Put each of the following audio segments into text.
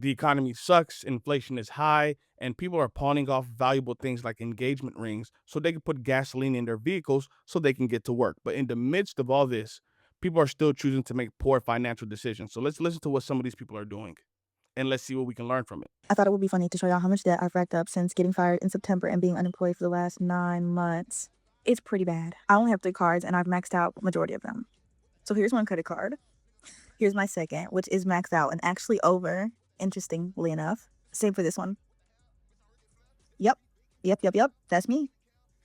The economy sucks, inflation is high, and people are pawning off valuable things like engagement rings so they can put gasoline in their vehicles so they can get to work. But in the midst of all this, people are still choosing to make poor financial decisions. So let's listen to what some of these people are doing and let's see what we can learn from it. I thought it would be funny to show y'all how much debt I've racked up since getting fired in September and being unemployed for the last 9 months. It's pretty bad. I only have 3 cards and I've maxed out majority of them. So here's one credit card. Here's my second, which is maxed out and actually over, interestingly enough. Same for this one. Yep. Yep. That's me.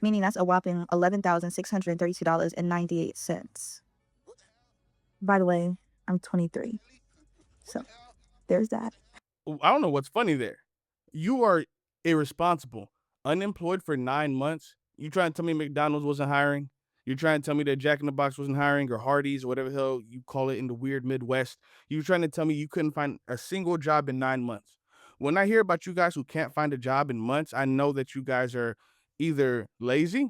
Meaning that's a whopping $11,632.98. By the way, I'm 23. So there's that. I don't know what's funny there. You are irresponsible, unemployed for 9 months. You trying to tell me McDonald's wasn't hiring? You're trying to tell me that Jack in the Box wasn't hiring or Hardee's or whatever the hell you call it in the weird Midwest. You trying to tell me you couldn't find a single job in 9 months. When I hear about you guys who can't find a job in months, I know that you guys are either lazy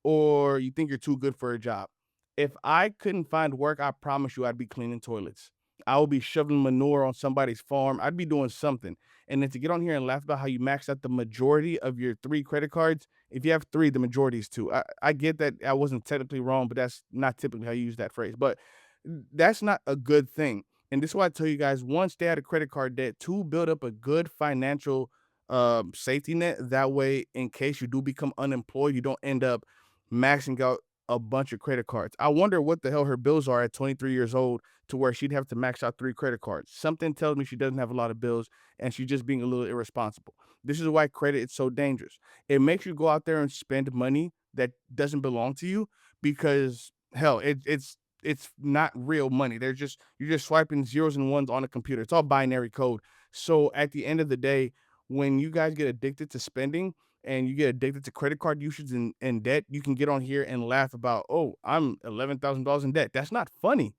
or you think you're too good for a job. If I couldn't find work, I promise you I'd be cleaning toilets. I would be shoveling manure on somebody's farm. I'd be doing something. And then to get on here and laugh about how you maxed out the majority of your 3 credit cards. If you have three, the majority is two. I get that I wasn't technically wrong, but that's not typically how you use that phrase. But that's not a good thing. And this is why I tell you guys: one, stay out of credit card debt. Two, build up a good financial safety net. That way, in case you do become unemployed, you don't end up maxing out a bunch of credit cards. I wonder what the hell her bills are at 23 years old to where she'd have to max out 3 credit cards. Something tells me she doesn't have a lot of bills and she's just being a little irresponsible. This is why credit is so dangerous. It makes you go out there and spend money that doesn't belong to you because hell, it's not real money. They're just you're just swiping zeros and ones on a computer. It's all binary code. So at the end of the day, when you guys get addicted to spending, and you get addicted to credit card usage and debt, you can get on here and laugh about, oh, I'm $11,000 in debt. That's not funny.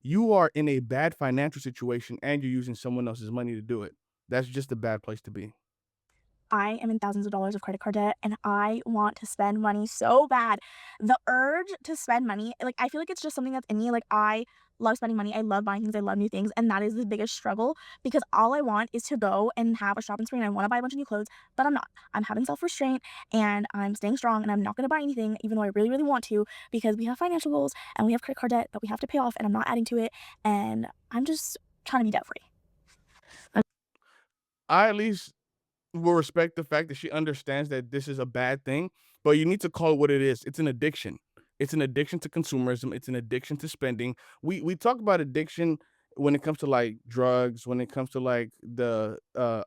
You are in a bad financial situation and you're using someone else's money to do it. That's just a bad place to be. I am in thousands of dollars of credit card debt and I want to spend money so bad. The urge to spend money, like I feel like it's just something that's in me. Like I love spending money. I love buying things. I love new things. And that is the biggest struggle because all I want is to go and have a shopping spree and I want to buy a bunch of new clothes, but I'm not. I'm having self-restraint and I'm staying strong and I'm not going to buy anything, even though I really, really want to, because we have financial goals and we have credit card debt that we have to pay off and I'm not adding to it. And I'm just trying to be debt free. I at least will respect the fact that she understands that this is a bad thing, but you need to call it what it is. It's an addiction. It's an addiction to consumerism. It's an addiction to spending. We talk about addiction when it comes to like drugs, when it comes to like the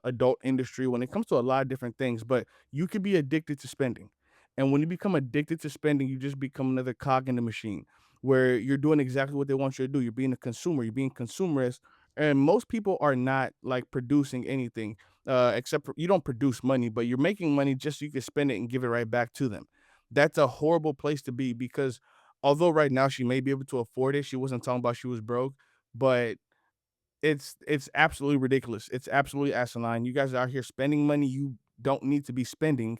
adult industry, when it comes to a lot of different things. But you could be addicted to spending, and when you become addicted to spending, you just become another cog in the machine where you're doing exactly what they want you to do. You're being a consumer. You're being consumerist, and most people are not like producing anything except for you don't produce money, but you're making money just so you can spend it and give it right back to them. That's a horrible place to be because although right now she may be able to afford it, she wasn't talking about she was broke, but it's absolutely ridiculous. It's absolutely asinine. You guys are out here spending money you don't need to be spending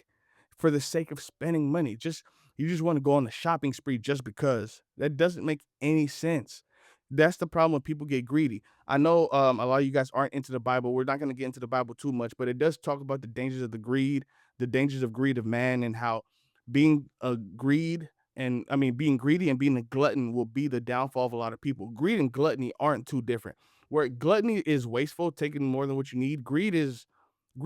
for the sake of spending money. Just you just want to go on a shopping spree just because. That doesn't make any sense. That's the problem when people get greedy. I know a lot of you guys aren't into the Bible. We're not going to get into the Bible too much, but it does talk about the dangers of the greed, the dangers of greed of man, and how being a greed and I mean being greedy and being a glutton will be the downfall of a lot of people. Greed and gluttony aren't too different. Where gluttony is wasteful, taking more than what you need, greed is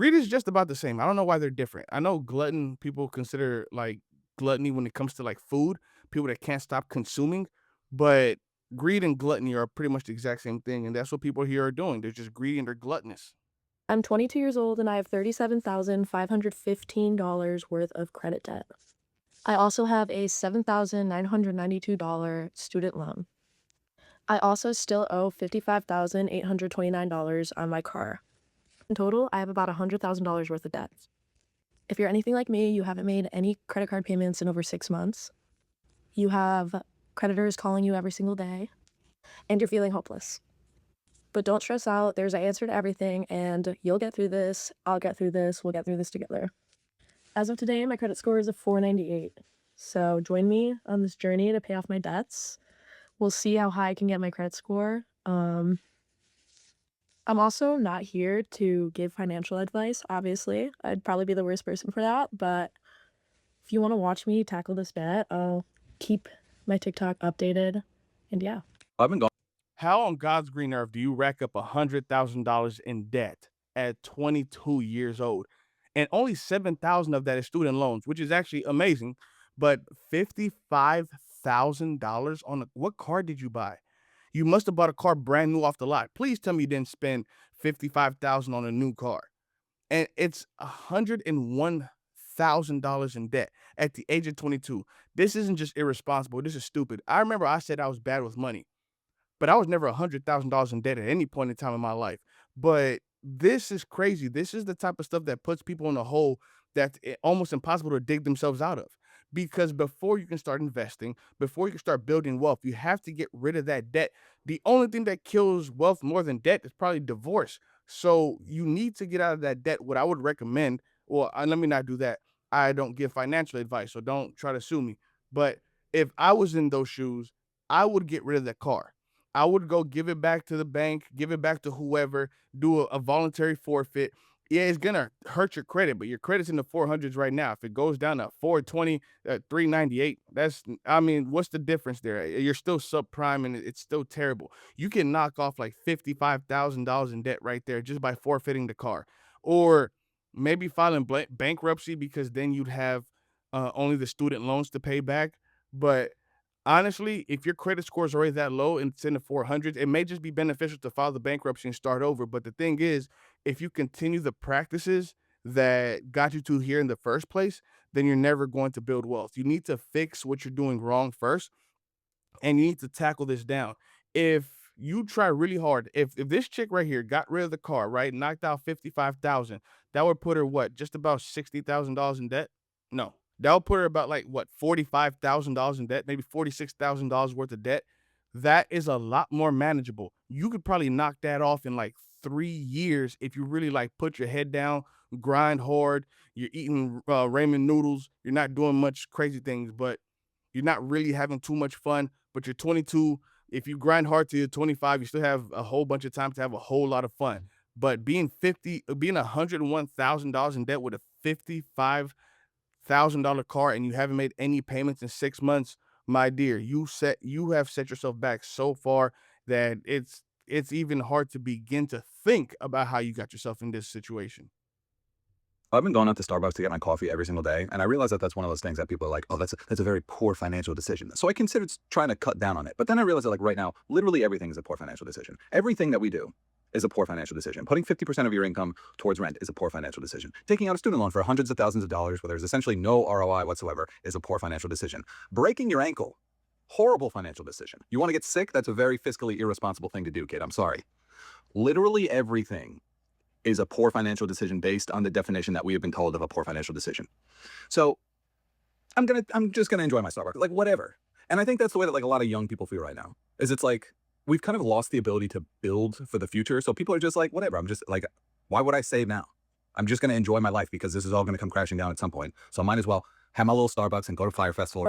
just about the same. I don't know why they're different. I know glutton people consider like gluttony when it comes to like food, people that can't stop consuming, but greed and gluttony are pretty much the exact same thing, and that's what people here are doing. They're just greedy and they're gluttonous. I'm 22 years old and I have $37,515 worth of credit debt. I also have a $7,992 student loan. I also still owe $55,829 on my car. In total, I have about $100,000 worth of debt. If you're anything like me, you haven't made any credit card payments in over 6 months. You have creditors calling you every single day, and you're feeling hopeless. But don't stress out. There's an answer to everything, and you'll get through this. I'll get through this. We'll get through this together. As of today, my credit score is a 498. So join me on this journey to pay off my debts. We'll see how high I can get my credit score. I'm also not here to give financial advice, obviously. I'd probably be the worst person for that, but if you want to watch me tackle this debt, I'll keep my TikTok updated. And yeah. I've been going How on God's green earth do you rack up $100,000 in debt at 22 years old? And only 7,000 of that is student loans, which is actually amazing. But $55,000 on what car did you buy? You must have bought a car brand new off the lot. Please tell me you didn't spend 55,000 on a new car. And it's $101,000 in debt at the age of 22. This isn't just irresponsible. This is stupid. I remember I said I was bad with money, but I was never $100,000 in debt at any point in time in my life. But this is crazy. This is the type of stuff that puts people in a hole that's almost impossible to dig themselves out of. Because before you can start investing, before you can start building wealth, you have to get rid of that debt. The only thing that kills wealth more than debt is probably divorce. So you need to get out of that debt. What I would recommend, well, let me not do that. I don't give financial advice, so don't try to sue me. But if I was in those shoes, I would get rid of that car. I would go give it back to the bank, give it back to whoever, do a voluntary forfeit. Yeah, it's gonna hurt your credit, but your credit's in the 400s right now. If it goes down to 420, 398, I mean, what's the difference there? You're still subprime and it's still terrible. You can knock off like $55,000 in debt right there just by forfeiting the car, or maybe filing bankruptcy, because then you'd have only the student loans to pay back. But honestly, if your credit score is already that low and it's in the 400s, it may just be beneficial to file the bankruptcy and start over. But the thing is, if you continue the practices that got you to here in the first place, then you're never going to build wealth. You need to fix what you're doing wrong first, and you need to tackle this down. If you try really hard, if this chick right here got rid of the car, right, knocked out 55,000, that would put her what, just about $60,000 in debt? No, that would put her about like what, $45,000 in debt, maybe $46,000 worth of debt. That is a lot more manageable. You could probably knock that off in like 3 years if you really like put your head down, grind hard. You're eating ramen noodles. You're not doing much crazy things, but you're not really having too much fun, but you're 22. If you grind hard to you're 25, you still have a whole bunch of time to have a whole lot of fun. But being $101,000 in debt with a $55,000 car and you haven't made any payments in 6 months, my dear, you have set yourself back so far that it's even hard to begin to think about how you got yourself in this situation. I've been going out to Starbucks to get my coffee every single day, and I realize that that's one of those things that people are like, "Oh, that's a very poor financial decision." So I considered trying to cut down on it. But then I realized that like right now, literally everything is a poor financial decision. Everything that we do is a poor financial decision. Putting 50% of your income towards rent is a poor financial decision. Taking out a student loan for hundreds of thousands of dollars where there's essentially no ROI whatsoever is a poor financial decision. Breaking your ankle, horrible financial decision. You want to get sick? That's a very fiscally irresponsible thing to do, kid. I'm sorry. Literally everything is a poor financial decision based on the definition that we have been told of a poor financial decision. So I'm just gonna enjoy my Starbucks, like whatever. And I think that's the way that like a lot of young people feel right now. Is it's like we've kind of lost the ability to build for the future. So people are just like, whatever. I'm just like, why would I save now? I'm just gonna enjoy my life because this is all gonna come crashing down at some point. So I might as well have my little Starbucks and go to Fire Festival.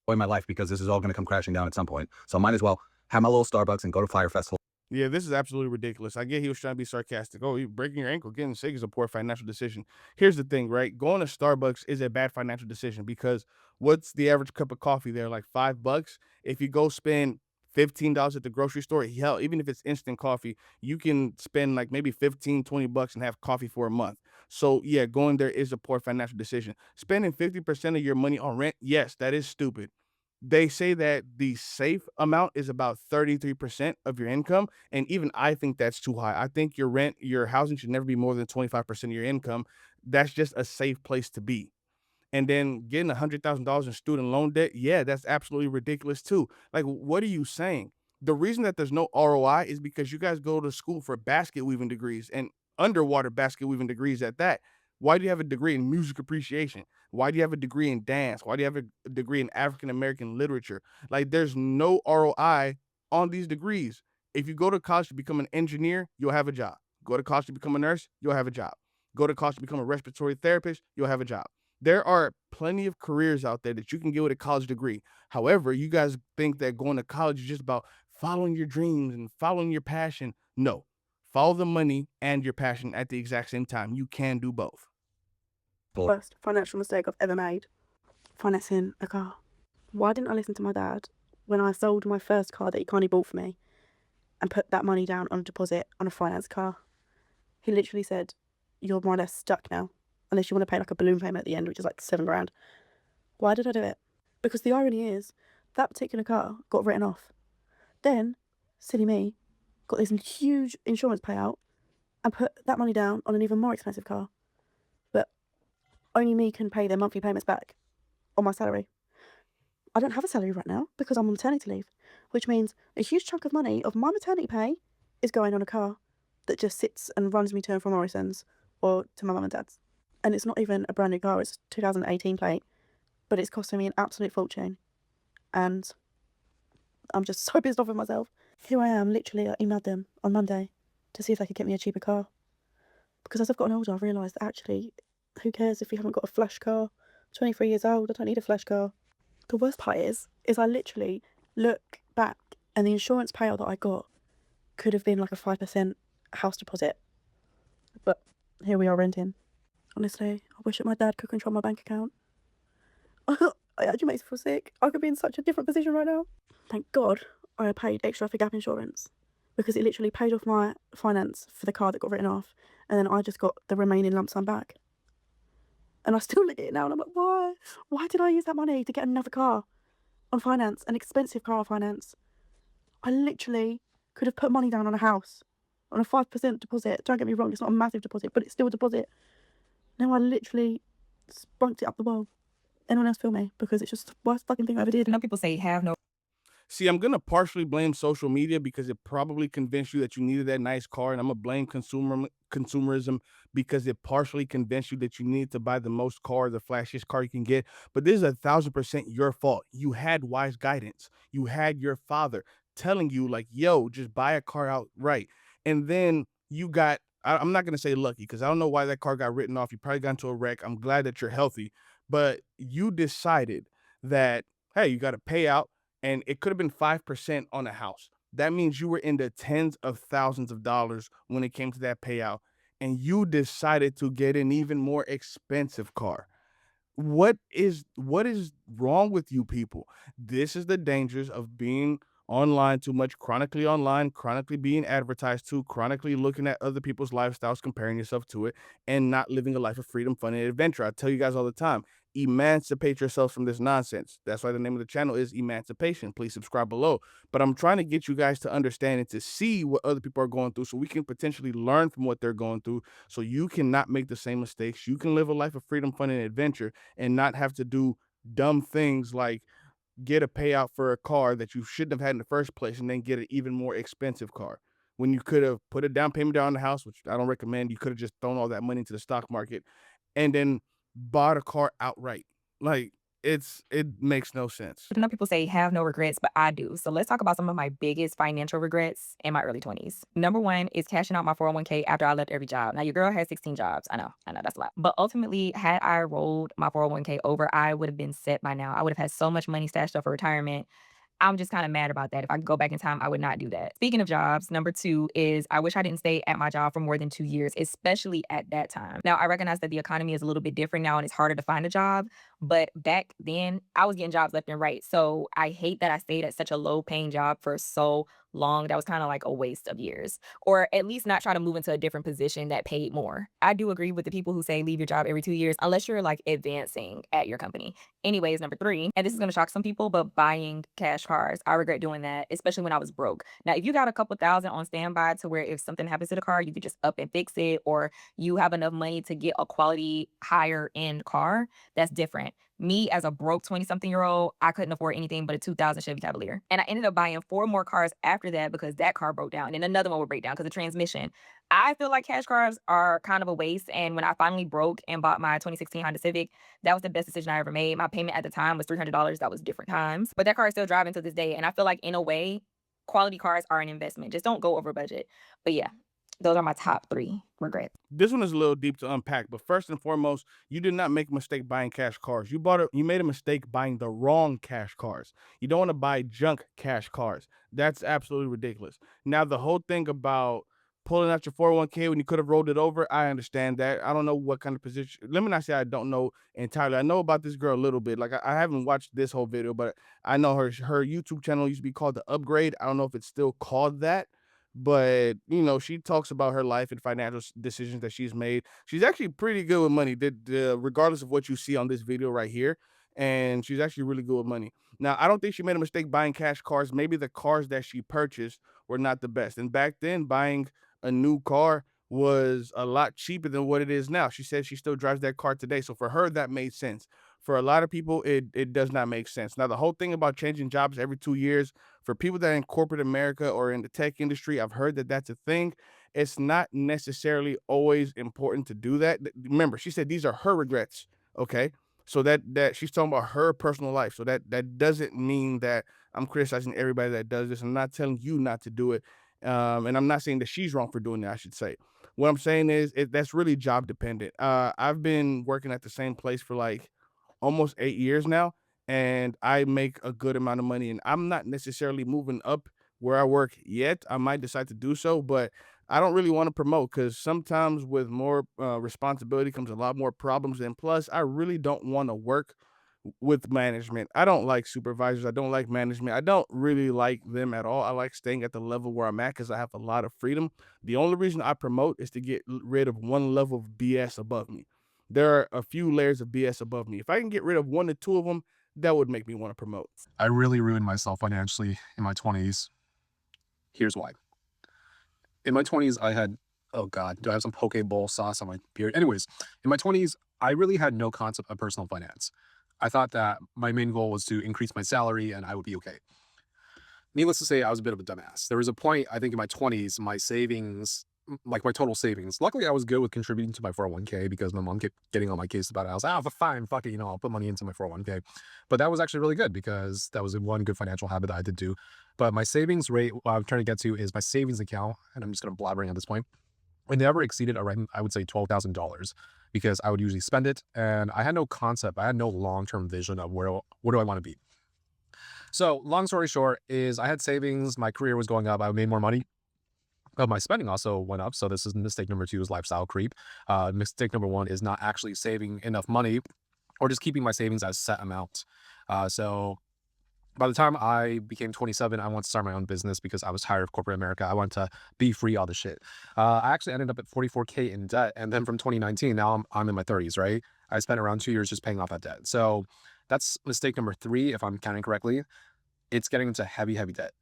Enjoy my life because this is all gonna come crashing down at some point. So I might as well have my little Starbucks and go to Fire Festival. Yeah, this is absolutely ridiculous. I get he was trying to be sarcastic. Oh, you breaking your ankle, getting sick is a poor financial decision. Here's the thing, right? Going to Starbucks is a bad financial decision because what's the average cup of coffee there? Like $5. If you go spend $15 at the grocery store, hell, even if it's instant coffee, you can spend like maybe 15, $20 and have coffee for a month. So yeah, going there is a poor financial decision. Spending 50% of your money on rent, yes, that is stupid. They say that the safe amount is about 33% of your income. And even I think that's too high. I think your rent, your housing should never be more than 25% of your income. That's just a safe place to be. And then getting $100,000 in student loan debt, yeah, that's absolutely ridiculous too. Like, what are you saying? The reason that there's no ROI is because you guys go to school for basket weaving degrees and underwater basket weaving degrees at that. Why do you have a degree in music appreciation? Why do you have a degree in dance? Why do you have a degree in African American literature? Like, there's no ROI on these degrees. If you go to college to become an engineer, you'll have a job. Go to college to become a nurse, you'll have a job. Go to college to become a respiratory therapist, you'll have a job. There are plenty of careers out there that you can get with a college degree. However, you guys think that going to college is just about following your dreams and following your passion. No, follow the money and your passion at the exact same time. You can do both. Worst financial mistake I've ever made, financing a car. Why didn't I listen to my dad when I sold my first car that he kindly bought for me and put that money down on a deposit on a finance car? He literally said, you're more or less stuck now, unless you want to pay like a balloon payment at the end, which is like £7,000. Why did I do it? Because the irony is, that particular car got written off. Then, silly me, got this huge insurance payout and put that money down on an even more expensive car. But only me can pay their monthly payments back on my salary. I don't have a salary right now because I'm on maternity leave, which means a huge chunk of money of my maternity pay is going on a car that just sits and runs me to and from Morrison's or to my mum and dad's. And it's not even a brand new car, it's a 2018 plate, but it's costing me an absolute fortune. And I'm just so pissed off with myself. Here I am, literally, I emailed them on Monday to see if they could get me a cheaper car. Because as I've gotten older, I've realised that actually, who cares if you haven't got a flash car? 23 years old, I don't need a flash car. The worst part is I literally look back and the insurance payout that I got could have been like a 5% house deposit. But here we are renting. Honestly, I wish that my dad could control my bank account. It actually makes me feel sick. I could be in such a different position right now. Thank God I paid extra for gap insurance because it literally paid off my finance for the car that got written off, and then I just got the remaining lump sum back. And I still look at it now and I'm like, why? Why did I use that money to get another car on finance, an expensive car on finance? I literally could have put money down on a house on a 5% deposit. Don't get me wrong, it's not a massive deposit, but it's still a deposit. Now I literally spunked it up the wall. Anyone else feel me? Because it's just the worst fucking thing I ever did. I know people say have no See, I'm going to partially blame social media because it probably convinced you that you needed that nice car. And I'm going to blame consumerism because it partially convinced you that you needed to buy the most car, the flashiest car you can get. But this is 1,000% your fault. You had wise guidance. You had your father telling you, like, yo, just buy a car outright. And then you got, I'm not going to say lucky because I don't know why that car got written off. You probably got into a wreck. I'm glad that you're healthy. But you decided that, hey, you got to pay out. And it could have been 5% on a house. That means you were in the tens of thousands of dollars when it came to that payout. And you decided to get an even more expensive car. What is wrong with you people? This is the dangers of being online too much, chronically online, chronically being advertised to, chronically looking at other people's lifestyles, comparing yourself to it, and not living a life of freedom, fun, and adventure. I tell you guys all the time, emancipate yourselves from this nonsense. That's why the name of the channel is Emancipation. Please subscribe below. But I'm trying to get you guys to understand and to see what other people are going through so we can potentially learn from what they're going through so you cannot make the same mistakes. You can live a life of freedom, fun, and adventure and not have to do dumb things like get a payout for a car that you shouldn't have had in the first place and then get an even more expensive car when you could have put a down payment down on the house, which I don't recommend. You could have just thrown all that money into the stock market and then bought a car outright. Like, it makes no sense. I know people say have no regrets, but I do. So let's talk about some of my biggest financial regrets in my early 20s. Number one is cashing out my 401k after I left every job. Now, your girl has 16 jobs. I know that's a lot. But ultimately, had I rolled my 401k over, I would have been set by now. I would have had so much money stashed up for retirement. I'm just kind of mad about that. If I could go back in time, I would not do that. Speaking of jobs, number two is I wish I didn't stay at my job for more than 2 years, especially at that time. Now, I recognize that the economy is a little bit different now and it's harder to find a job. But back then, I was getting jobs left and right. So I hate that I stayed at such a low paying job for so long. That was kind of like a waste of years. Or at least not try to move into a different position that paid more. I do agree with the people who say leave your job every 2 years, unless you're like advancing at your company. Anyways, number three, and this is going to shock some people, but buying cash cars. I regret doing that, especially when I was broke. Now, if you got a couple thousand on standby to where if something happens to the car, you could just up and fix it, or you have enough money to get a quality higher end car, that's different. Me, as a broke 20-something-year-old, I couldn't afford anything but a 2000 Chevy Cavalier. And I ended up buying 4 more cars after that because that car broke down. And then another one would break down because of transmission. I feel like cash cars are kind of a waste. And when I finally broke and bought my 2016 Honda Civic, that was the best decision I ever made. My payment at the time was $300. That was different times. But that car is still driving to this day. And I feel like, in a way, quality cars are an investment. Just don't go over budget. But yeah, those are my top 3. regrets. This one is a little deep to unpack, but first and foremost, you did not make a mistake buying cash cars. You made a mistake buying the wrong cash cars. You don't want to buy junk cash cars. That's absolutely ridiculous. Now, the whole thing about pulling out your 401k when you could have rolled it over, I understand that. I don't know what kind of position. Let me not say I don't know entirely. I know about this girl a little bit. Like I haven't watched this whole video, but I know her YouTube channel used to be called The Upgrade. I don't know if it's still called that, but she talks about her life and financial decisions that she's made. She's actually pretty good with money, regardless of what you see on this video right here. And she's actually really good with money. Now, I don't think she made a mistake buying cash cars. Maybe the cars that she purchased were not the best. And back then, buying a new car was a lot cheaper than what it is now. She says she still drives that car today. So for her, that made sense. For a lot of people, it does not make sense. Now, the whole thing about changing jobs every 2 years, for people that are in corporate America or in the tech industry, I've heard that that's a thing. It's not necessarily always important to do that. Remember, she said these are her regrets. Okay. So that she's talking about her personal life. So that doesn't mean that I'm criticizing everybody that does this. I'm not telling you not to do it. And I'm not saying that she's wrong for doing that, I should say. What I'm saying is that's really job dependent. I've been working at the same place for like almost 8 years now, and I make a good amount of money. And I'm not necessarily moving up where I work yet. I might decide to do so, but I don't really want to promote because sometimes with more responsibility comes a lot more problems. And plus, I really don't want to work with management. I don't like supervisors. I don't like management. I don't really like them at all. I like staying at the level where I'm at because I have a lot of freedom. The only reason I promote is to get rid of one level of BS above me. There are a few layers of BS above me. If I can get rid of one or two of them, that would make me want to promote. I really ruined myself financially in my 20s. Here's why. In my 20s, I had, oh God, do I have some poke bowl sauce on my beard? Anyways, in my 20s, I really had no concept of personal finance. I thought that my main goal was to increase my salary and I would be okay. Needless to say, I was a bit of a dumbass. There was a point, I think in my 20s, my savings, like my total savings. Luckily, I was good with contributing to my 401k because my mom kept getting on my case about it. I was like, oh, fine, fuck it, I'll put money into my 401k. But that was actually really good because that was one good financial habit that I did do. But my savings rate, what I'm trying to get to is my savings account, and I'm just going to blabbering at this point. It never exceeded around, I would say, $12,000 because I would usually spend it. And I had no concept, I had no long-term vision of what do I want to be. So long story short is I had savings, my career was going up, I made more money. But my spending also went up. So this is mistake number 2 is lifestyle creep. Mistake number 1 is not actually saving enough money or just keeping my savings as set amount. So by the time I became 27, I wanted to start my own business because I was tired of corporate America. I wanted to be free, all this shit. I actually ended up at 44K in debt. And then from 2019, now I'm in my 30s, right? I spent around 2 years just paying off that debt. So that's mistake number 3, if I'm counting correctly. It's getting into heavy, heavy debt.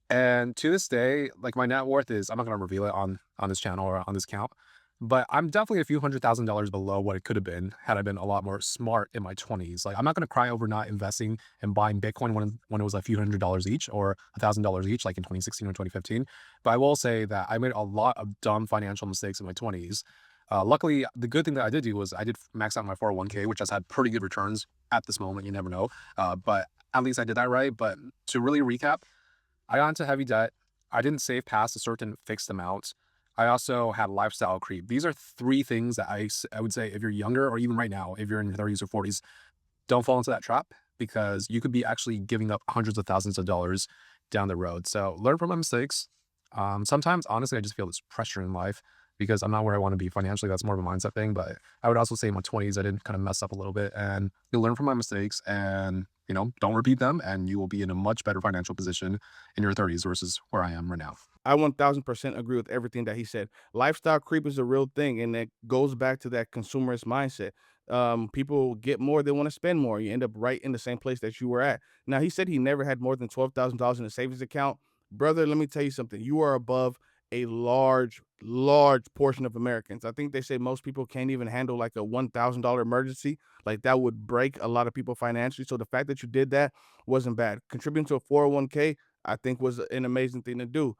And to this day, like my net worth is, I'm not going to reveal it on this channel or on this account, but I'm definitely a few $100,000 below what it could have been had I been a lot more smart in my 20s. Like I'm not going to cry over not investing and buying Bitcoin when it was a few $100s each or $1,000 each, like in 2016 or 2015. But I will say that I made a lot of dumb financial mistakes in my 20s. Luckily, the good thing that I did do was I did max out my 401k, which has had pretty good returns at this moment. You never know. But at least I did that right. But to really recap, I got into heavy debt. I didn't save past a certain fixed amount. I also had lifestyle creep. These are 3 things that I would say if you're younger or even right now, if you're in your 30s or 40s, don't fall into that trap because you could be actually giving up hundreds of thousands of dollars down the road. So learn from my mistakes. Sometimes, honestly, I just feel this pressure in life because I'm not where I want to be financially. That's more of a mindset thing. But I would also say in my 20s, I did kind of mess up a little bit and you'll learn from my mistakes and don't repeat them, and you will be in a much better financial position in your 30s versus where I am right now. I 1000% agree with everything that he said. Lifestyle creep is a real thing, and it goes back to that consumerist mindset. People get more, they want to spend more. You end up right in the same place that you were at. Now, he said he never had more than $12,000 in a savings account. Brother, let me tell you something. You are above a large, large portion of Americans. I think they say most people can't even handle like a $1,000 emergency. Like that would break a lot of people financially. So the fact that you did that wasn't bad. Contributing to a 401k, I think was an amazing thing to do.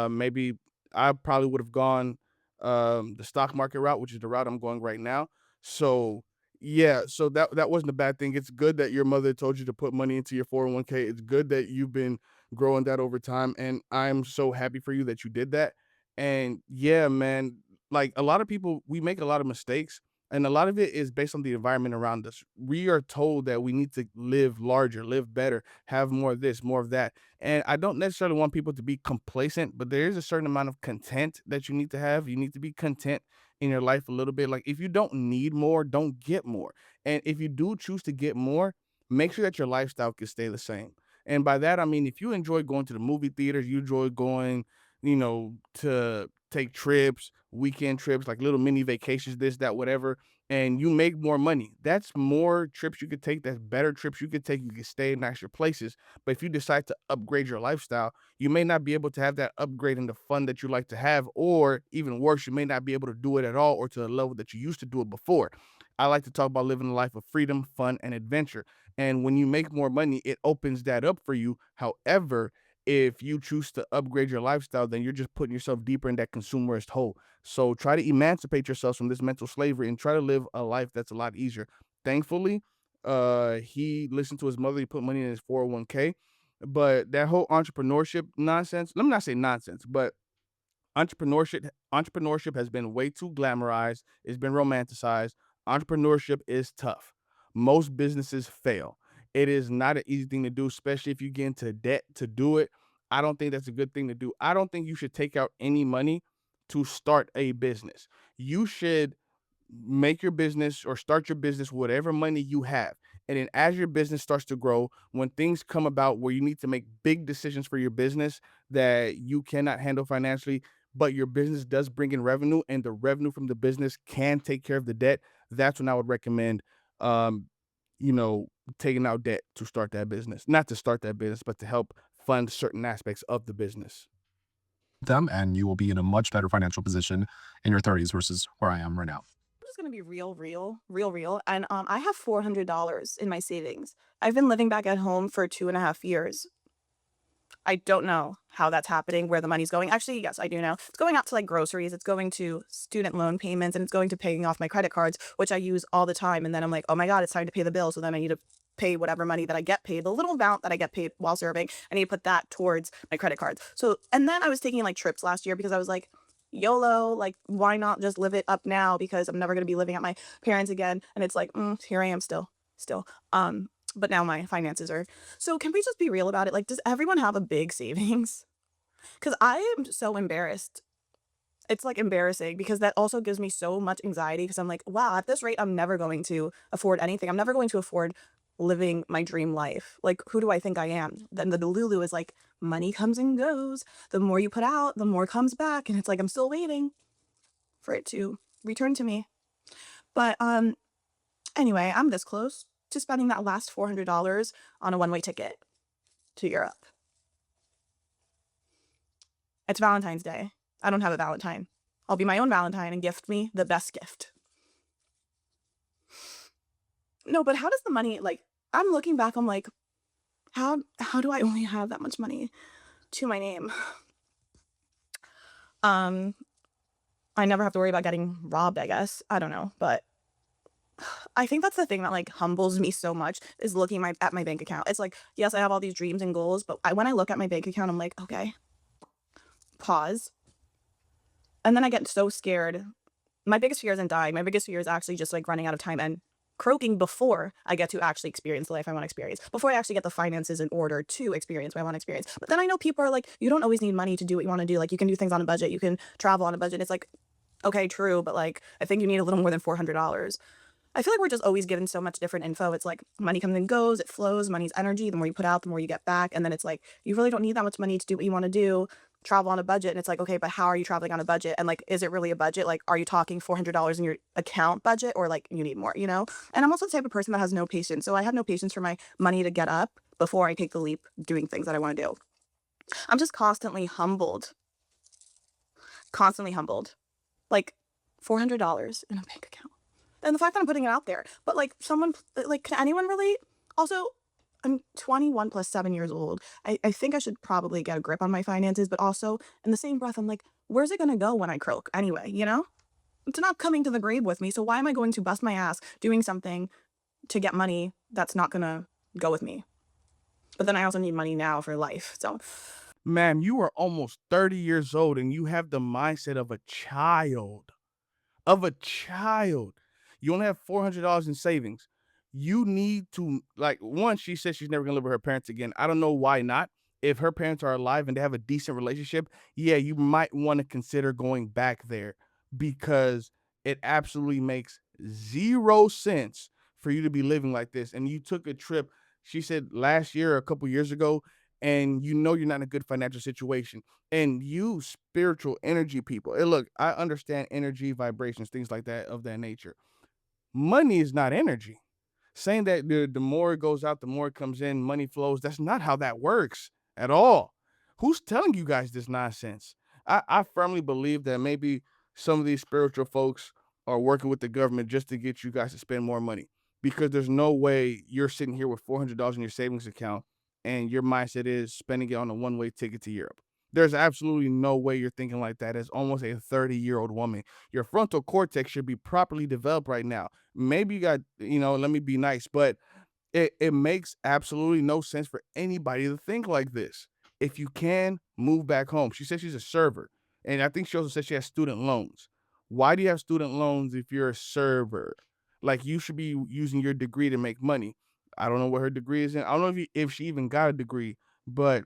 Maybe I probably would have gone the stock market route, which is the route I'm going right now. So yeah, so that wasn't a bad thing. It's good that your mother told you to put money into your 401k. It's good that you've been growing that over time, and I'm so happy for you that you did that. And yeah, man, like a lot of people, we make a lot of mistakes, and a lot of it is based on the environment around us. We are told that we need to live larger, live better, have more of this, more of that. And I don't necessarily want people to be complacent, but there is a certain amount of content that you need to have. You need to be content in your life a little bit. Like if you don't need more, don't get more. And if you do choose to get more, make sure that your lifestyle can stay the same. And by that, I mean, if you enjoy going to the movie theaters, you enjoy going, to take trips, weekend trips, like little mini vacations, this, that, whatever, and you make more money. That's more trips you could take. That's better trips you could take. You can stay in nicer places. But if you decide to upgrade your lifestyle, you may not be able to have that upgrade in the fun that you like to have, or even worse, you may not be able to do it at all or to the level that you used to do it before. I like to talk about living a life of freedom, fun, and adventure. And when you make more money, it opens that up for you. However, if you choose to upgrade your lifestyle, then you're just putting yourself deeper in that consumerist hole. So try to emancipate yourself from this mental slavery and try to live a life that's a lot easier. Thankfully, he listened to his mother. He put money in his 401k. But that whole entrepreneurship nonsense, let me not say nonsense, but entrepreneurship has been way too glamorized. It's been romanticized. Entrepreneurship is tough. Most businesses fail. It is not an easy thing to do, especially if you get into debt to do it. I don't think that's a good thing to do. I don't think you should take out any money to start a business. You should make your business or start your business with whatever money you have. And then as your business starts to grow, when things come about where you need to make big decisions for your business that you cannot handle financially, but your business does bring in revenue and the revenue from the business can take care of the debt, that's when I would recommend um, you know, taking out debt to start that business. Not to start that business, but to help fund certain aspects of the business. Them, and you will be in a much better financial position in your 30s versus where I am right now. I'm just gonna be real. And I have $400 in my savings. I've been living back at home for 2.5 years. I don't know how that's happening, where the money's going. Actually, yes, I do know. It's going out to like groceries, it's going to student loan payments, and it's going to paying off my credit cards, which I use all the time. And then I'm like, oh my God, it's time to pay the bill. So then I need to pay whatever money that I get paid, the little amount that I get paid while serving. I need to put that towards my credit cards. So, and then I was taking like trips last year because I was like, YOLO, like, why not just live it up now? Because I'm never going to be living at my parents again. And it's like, here I am still. But now my finances are. So can we just be real about it? Like, does everyone have a big savings? Because I am so embarrassed. It's like embarrassing because that also gives me so much anxiety because I'm like, wow, at this rate, I'm never going to afford anything. I'm never going to afford living my dream life. Like, who do I think I am? Then the Delulu is like, money comes and goes. The more you put out, the more comes back. And it's like, I'm still waiting for it to return to me. But anyway, I'm this close to spending that last $400 on a one-way ticket to Europe. It's Valentine's Day. I don't have a Valentine. I'll be my own Valentine and gift me the best gift. No, but how does the money, like, I'm looking back, I'm like, how do I only have that much money to my name? I never have to worry about getting robbed, I guess. I don't know, but I think that's the thing that like humbles me so much is looking at my bank account. It's like, yes, I have all these dreams and goals, but when I look at my bank account, I'm like, okay, pause. And then I get so scared. My biggest fear isn't dying. My biggest fear is actually just like running out of time and croaking before I get to actually experience the life I want to experience, before I actually get the finances in order to experience what I want to experience. But then I know people are like, you don't always need money to do what you want to do. Like, you can do things on a budget. You can travel on a budget. It's like, okay, true. But like, I think you need a little more than $400. I feel like we're just always given so much different info. It's like money comes and goes, it flows, money's energy. The more you put out, the more you get back. And then it's like, you really don't need that much money to do what you want to do. Travel on a budget. And it's like, okay, but how are you traveling on a budget? And like, is it really a budget? Like, are you talking $400 in your account budget, or like you need more, you know? And I'm also the type of person that has no patience. So I have no patience for my money to get up before I take the leap doing things that I want to do. I'm just constantly humbled. Like $400 in a bank account. And the fact that I'm putting it out there, but like someone, like, can anyone relate? Also, I'm 21 plus 7 years old. I think I should probably get a grip on my finances, but also in the same breath, I'm like, where's it going to go when I croak anyway, you know? It's not coming to the grave with me. So why am I going to bust my ass doing something to get money that's not going to go with me? But then I also need money now for life. So, Ma'am, you are almost 30 years old and you have the mindset of a child. of a child. You only have $400 in savings. You need to, like, one, she says she's never gonna live with her parents again. I don't know why not. If her parents are alive and they have a decent relationship, yeah, you might want to consider going back there because it absolutely makes zero sense for you to be living like this. And you took a trip, she said last year or a couple years ago, and you know you're not in a good financial situation. And you spiritual energy people, and look, I understand energy, vibrations, things like that of that nature. Money is not energy. Saying that the more it goes out, the more it comes in, money flows. That's not how that works at all. Who's telling you guys this nonsense? I firmly believe that maybe some of these spiritual folks are working with the government just to get you guys to spend more money because there's no way you're sitting here with $400 in your savings account and your mindset is spending it on a one way ticket to Europe. There's absolutely no way you're thinking like that as almost a 30-year-old woman. Your frontal cortex should be properly developed right now. Maybe you got, let me be nice, but it makes absolutely no sense for anybody to think like this. If you can, move back home. She said she's a server. And I think she also said she has student loans. Why do you have student loans if you're a server? Like, you should be using your degree to make money. I don't know what her degree is in. I don't know if she even got a degree, but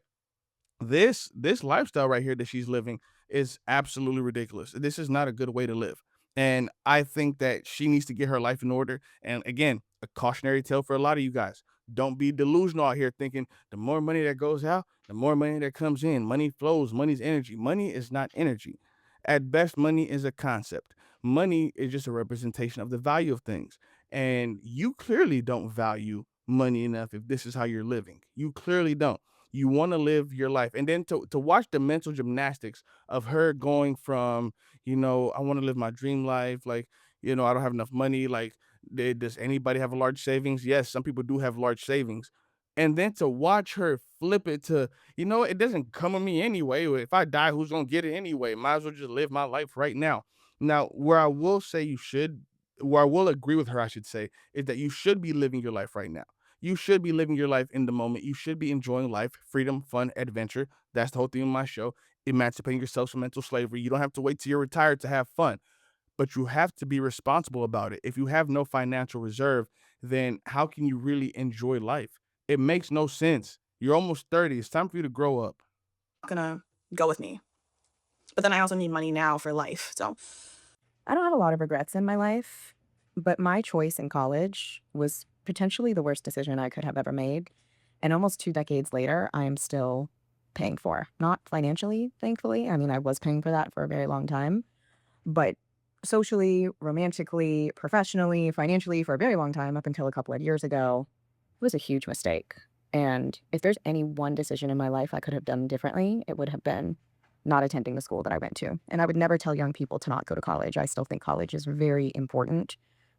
this lifestyle right here that she's living is absolutely ridiculous. This is not a good way to live. And I think that she needs to get her life in order. And again, a cautionary tale for a lot of you guys. Don't be delusional out here thinking the more money that goes out, the more money that comes in. Money flows, money's energy. Money is not energy. At best, money is a concept. Money is just a representation of the value of things. And you clearly don't value money enough if this is how you're living. You clearly don't. You want to live your life. And then to watch the mental gymnastics of her going from, I want to live my dream life. Like, I don't have enough money. Like, does anybody have a large savings? Yes, some people do have large savings. And then to watch her flip it to, it doesn't come to me anyway. If I die, who's going to get it anyway? Might as well just live my life right now. Now, where I will agree with her, I should say, is that you should be living your life right now. You should be living your life in the moment. You should be enjoying life, freedom, fun, adventure. That's the whole theme of my show. Emancipating yourself from mental slavery. You don't have to wait till you're retired to have fun, but you have to be responsible about it. If you have no financial reserve, then how can you really enjoy life? It makes no sense. You're almost 30. It's time for you to grow up. Gonna go with me. But then I also need money now for life. So I don't have a lot of regrets in my life, but my choice in college was potentially the worst decision I could have ever made. And almost 2 decades later, I am still paying for. Not financially, thankfully. I mean, I was paying for that for a very long time, but socially, romantically, professionally, financially, for a very long time, up until a couple of years ago, it was a huge mistake. And if there's any one decision in my life I could have done differently, it would have been not attending the school that I went to. And I would never tell young people to not go to college. I still think college is very important,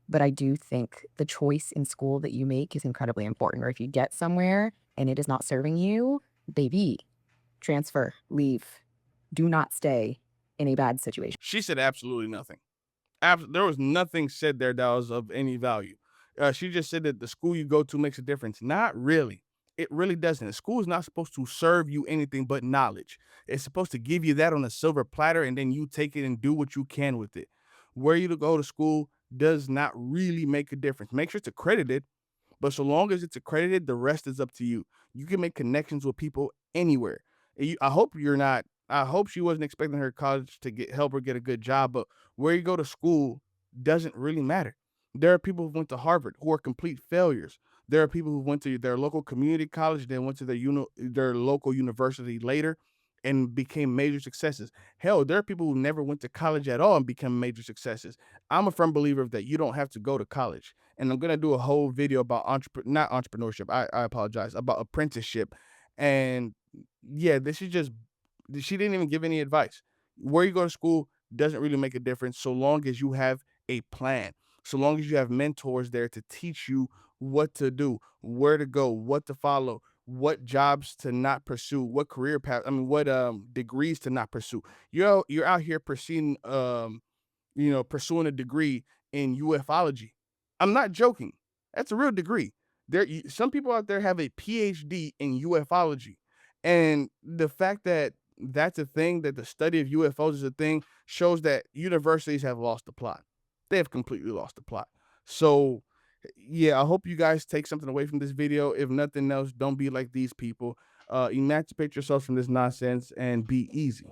but I do think the choice in school that you make is incredibly important. Or if you get somewhere and it is not serving you, baby, transfer, leave. Do not stay in a bad situation. She said absolutely nothing. There was nothing said there that was of any value. She just said that the school you go to makes a difference. Not really. It really doesn't. The school is not supposed to serve you anything but knowledge. It's supposed to give you that on a silver platter, and then you take it and do what you can with it. Where you to go to school does not really make a difference. Make sure it's accredited, but so long as it's accredited, the rest is up to you. You can make connections with people anywhere. I hope you're not. I hope she wasn't expecting her college to help her get a good job, but where you go to school doesn't really matter. There are people who went to Harvard who are complete failures. There are people who went to their local community college, then went to their local university later and became major successes. Hell, there are people who never went to college at all and become major successes. I'm a firm believer that you don't have to go to college. And I'm gonna do a whole video about not entrepreneurship. I apologize, about apprenticeship. And yeah, this is just, she didn't even give any advice. Where you go to school doesn't really make a difference so long as you have a plan. So long as you have mentors there to teach you what to do, where to go, what to follow, what jobs to not pursue, what career path, what degrees to not pursue. You're out here pursuing a degree in ufology. I'm not joking. That's a real degree. Some people out there have a PhD in ufology. And the fact that that's a thing, that the study of UFOs is a thing, shows that universities have lost the plot. They have completely lost the plot. So, yeah, I hope you guys take something away from this video. If nothing else, don't be like these people. Emancipate yourselves from this nonsense and be easy.